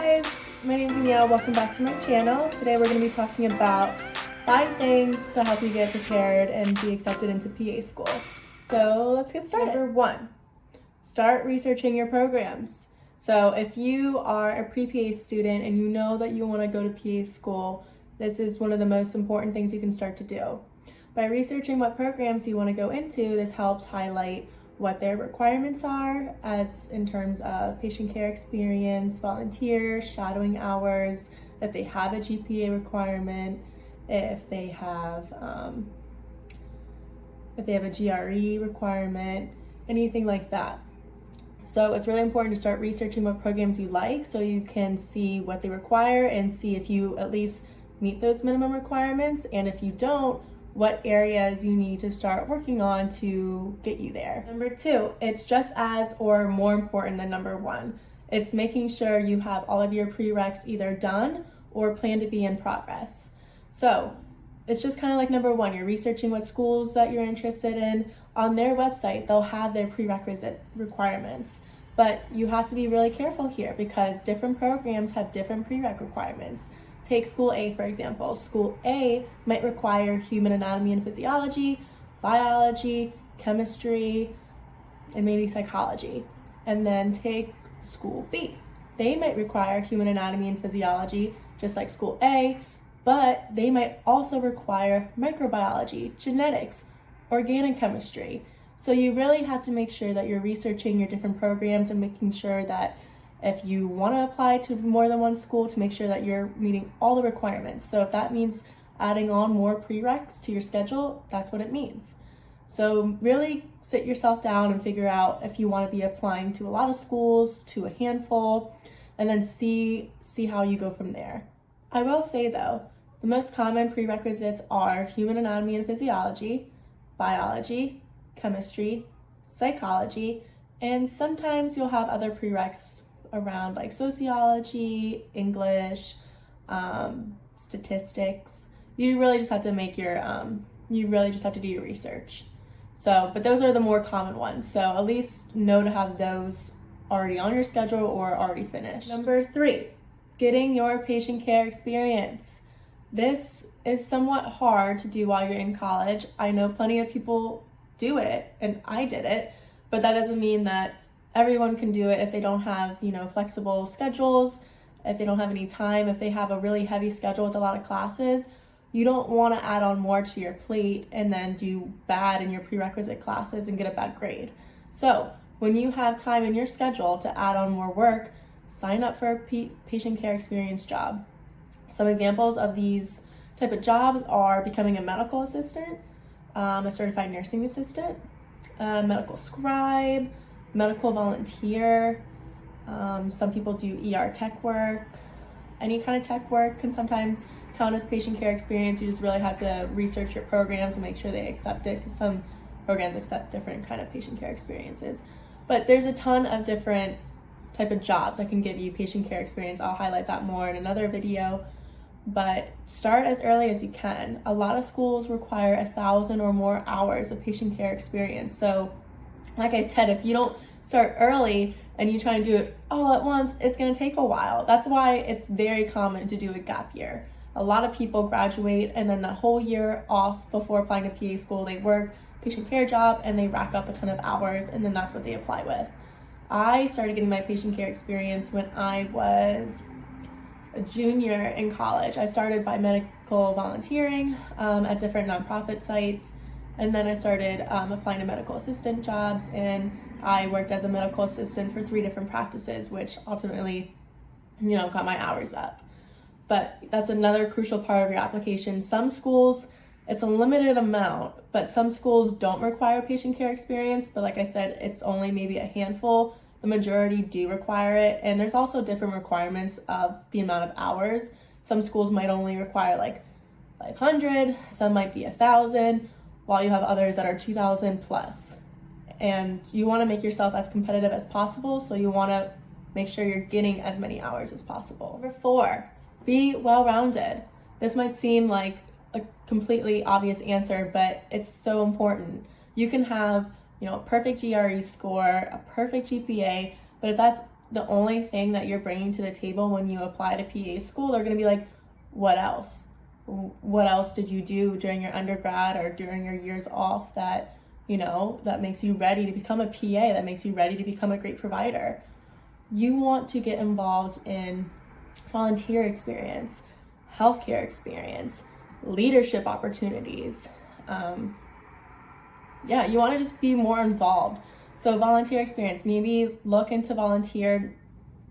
guys, my name is Danielle. Welcome back to my channel. Today we're going to be talking about 5 things to help you get prepared and be accepted into PA school. So let's get started. Number 1, start researching your programs. So if you are a pre-PA student and you know that you want to go to PA school, this is one of the most important things you can start to do. By researching what programs you want to go into, this helps highlight what their requirements are as in terms of patient care experience, volunteer, shadowing hours, if they have a GPA requirement, if they have a GRE requirement, anything like that. So it's really important to start researching what programs you like so you can see what they require and see if you at least meet those minimum requirements, and if you don't, what areas you need to start working on to get you there. Number 2, it's just as or more important than number 1. It's making sure you have all of your prereqs either done or plan to be in progress. So it's just kind of like number 1, you're researching what schools that you're interested in. On their website, they'll have their prerequisite requirements, but you have to be really careful here because different programs have different prereq requirements. Take School A, for example. School A might require human anatomy and physiology, biology, chemistry, and maybe psychology. And then take School B. They might require human anatomy and physiology, just like School A, but they might also require microbiology, genetics, organic chemistry. So you really have to make sure that you're researching your different programs and making sure that if you want to apply to more than one school, to make sure that you're meeting all the requirements. So if that means adding on more prereqs to your schedule, that's what it means. So really sit yourself down and figure out if you want to be applying to a lot of schools, to a handful, and then see how you go from there. I will say though, the most common prerequisites are human anatomy and physiology, biology, chemistry, psychology, and sometimes you'll have other prereqs around like sociology, English, statistics. You really just have to make your, you really just have to do your research. So, but those are the more common ones. So at least know to have those already on your schedule or already finished. Number 3, getting your patient care experience. This is somewhat hard to do while you're in college. I know plenty of people do it, and I did it, but that doesn't mean that everyone can do it if they don't have, flexible schedules, if they don't have any time, if they have a really heavy schedule with a lot of classes. You don't want to add on more to your plate and then do bad in your prerequisite classes and get a bad grade. So when you have time in your schedule to add on more work, sign up for a patient care experience job. Some examples of these type of jobs are becoming a medical assistant, a certified nursing assistant, a medical scribe, medical volunteer. Some people do ER tech work. Any kind of tech work can sometimes count as patient care experience. You just really have to research your programs and make sure they accept it, because some programs accept different kind of patient care experiences. But there's a ton of different type of jobs that can give you patient care experience. I'll highlight that more in another video, but start as early as you can. A lot of schools require 1,000 or more hours of patient care experience. So like I said, if you don't start early and you try and do it all at once, it's going to take a while. That's why it's very common to do a gap year. A lot of people graduate and then that whole year off before applying to PA school, they work patient care job and they rack up a ton of hours, and then that's what they apply with. I started getting my patient care experience when I was a junior in college. I started by medical volunteering at different nonprofit sites. And then I started applying to medical assistant jobs, and I worked as a medical assistant for 3 different practices, which ultimately, got my hours up. But that's another crucial part of your application. Some schools, it's a limited amount, but some schools don't require patient care experience. But like I said, it's only maybe a handful. The majority do require it. And there's also different requirements of the amount of hours. Some schools might only require like 500, some might be 1,000. While you have others that are 2,000 plus. And you want to make yourself as competitive as possible, so you want to make sure you're getting as many hours as possible. Number 4, be well-rounded. This might seem like a completely obvious answer, but it's so important. You can have, a perfect GRE score, a perfect GPA, but if that's the only thing that you're bringing to the table when you apply to PA school, they're going to be like, what else? What else did you do during your undergrad or during your years off that, that makes you ready to become a PA, that makes you ready to become a great provider? You want to get involved in volunteer experience, healthcare experience, leadership opportunities. You want to just be more involved. So volunteer experience, maybe look into volunteer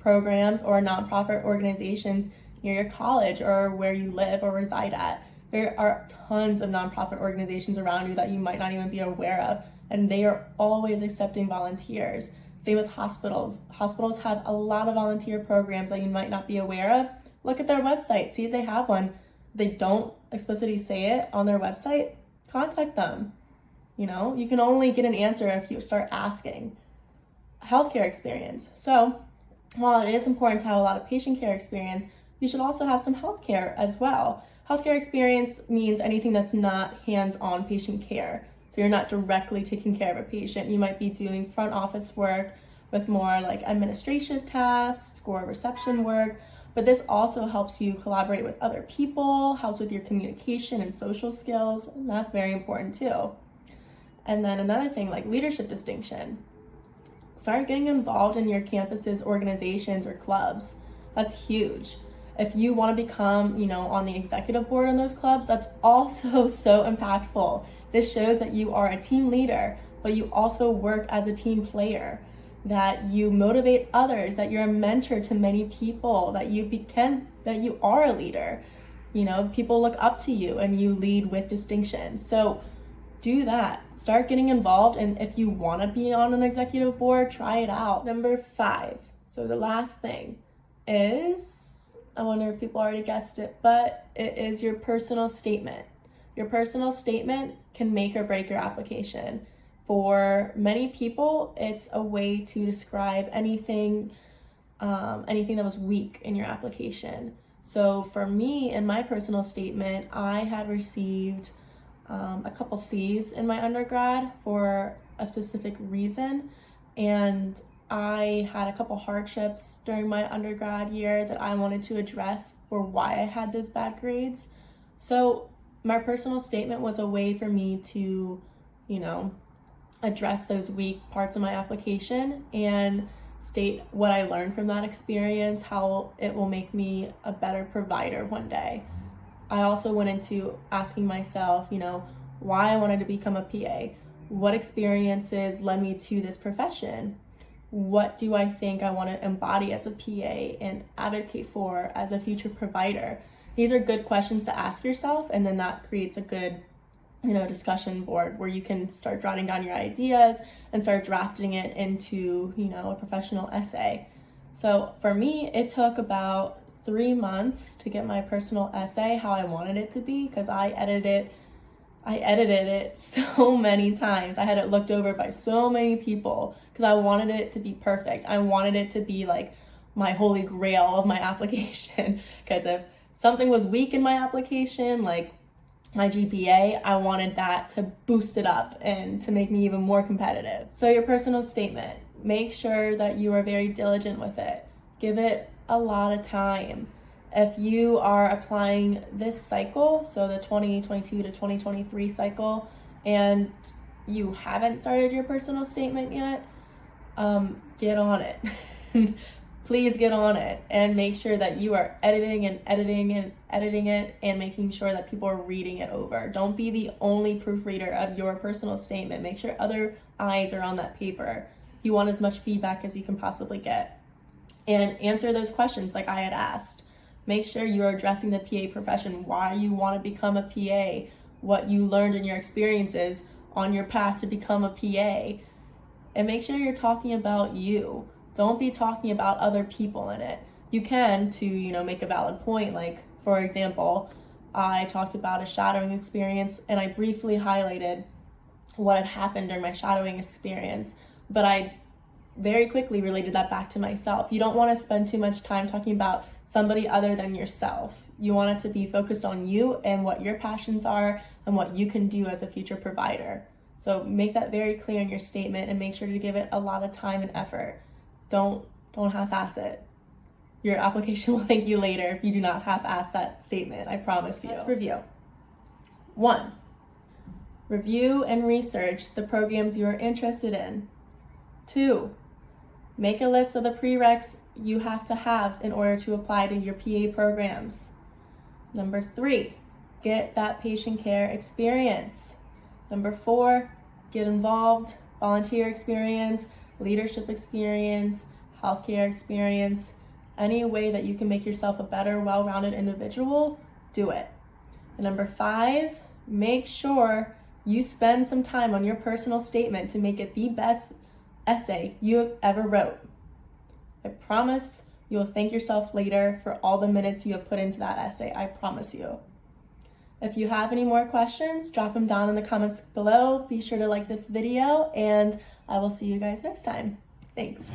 programs or nonprofit organizations near your college or where you live or reside at. There are tons of nonprofit organizations around you that you might not even be aware of, and they are always accepting volunteers. Same with hospitals. Hospitals have a lot of volunteer programs that you might not be aware of. Look at their website, see if they have one. They don't explicitly say it on their website, contact them. You can only get an answer if you start asking. Healthcare experience. So while it is important to have a lot of patient care experience, you should also have some healthcare as well. Healthcare experience means anything that's not hands-on patient care. So you're not directly taking care of a patient. You might be doing front office work with more like administrative tasks or reception work, but this also helps you collaborate with other people, helps with your communication and social skills, and that's very important too. And then another thing, like leadership distinction. Start getting involved in your campus's organizations or clubs. That's huge. If you want to become, on the executive board in those clubs, that's also so impactful. This shows that you are a team leader, but you also work as a team player, that you motivate others, that you're a mentor to many people, that you are a leader. People look up to you and you lead with distinction. So do that. Start getting involved, and if you want to be on an executive board, try it out. Number 5. So the last thing is, I wonder if people already guessed it, but it is your personal statement. Your personal statement can make or break your application. For many people, it's a way to describe anything that was weak in your application. So for me, in my personal statement, I had received a couple C's in my undergrad for a specific reason, and I had a couple hardships during my undergrad year that I wanted to address for why I had those bad grades. So my personal statement was a way for me to, address those weak parts of my application and state what I learned from that experience, how it will make me a better provider one day. I also went into asking myself, why I wanted to become a PA. What experiences led me to this profession? What do I think I want to embody as a PA and advocate for as a future provider? These are good questions to ask yourself, and then that creates a good, discussion board where you can start jotting down your ideas and start drafting it into, a professional essay. So for me, it took about 3 months to get my personal essay how I wanted it to be, because I edited it so many times. I had it looked over by so many people because I wanted it to be perfect. I wanted it to be like my holy grail of my application, because if something was weak in my application, like my GPA, I wanted that to boost it up and to make me even more competitive. So your personal statement, make sure that you are very diligent with it. Give it a lot of time. If you are applying this cycle, so the 2022 to 2023 cycle, and you haven't started your personal statement yet, get on it. Please get on it and make sure that you are editing it and making sure that people are reading it over. Don't be the only proofreader of your personal statement. Make sure other eyes are on that paper. You want as much feedback as you can possibly get. And answer those questions like I had asked. Make sure you are addressing the PA profession, why you want to become a PA, what you learned in your experiences on your path to become a PA. And make sure you're talking about you. Don't be talking about other people in it. You can to, make a valid point. Like, for example, I talked about a shadowing experience and I briefly highlighted what had happened during my shadowing experience, but I very quickly related that back to myself. You don't want to spend too much time talking about somebody other than yourself. You want it to be focused on you and what your passions are and what you can do as a future provider. So make that very clear in your statement and make sure to give it a lot of time and effort. Don't Don't half-ass it. Your application will thank you later if you do not half-ass that statement, I promise you. Let's review. 1. Review and research the programs you are interested in. 2. Make a list of the prereqs you have to have in order to apply to your PA programs. Number 3, get that patient care experience. Number 4, get involved, volunteer experience, leadership experience, healthcare experience. Any way that you can make yourself a better, well-rounded individual, do it. And number 5, make sure you spend some time on your personal statement to make it the best essay you have ever wrote. I promise you will thank yourself later for all the minutes you have put into that essay. I promise you. If you have any more questions, drop them down in the comments below. Be sure to like this video, and I will see you guys next time. Thanks.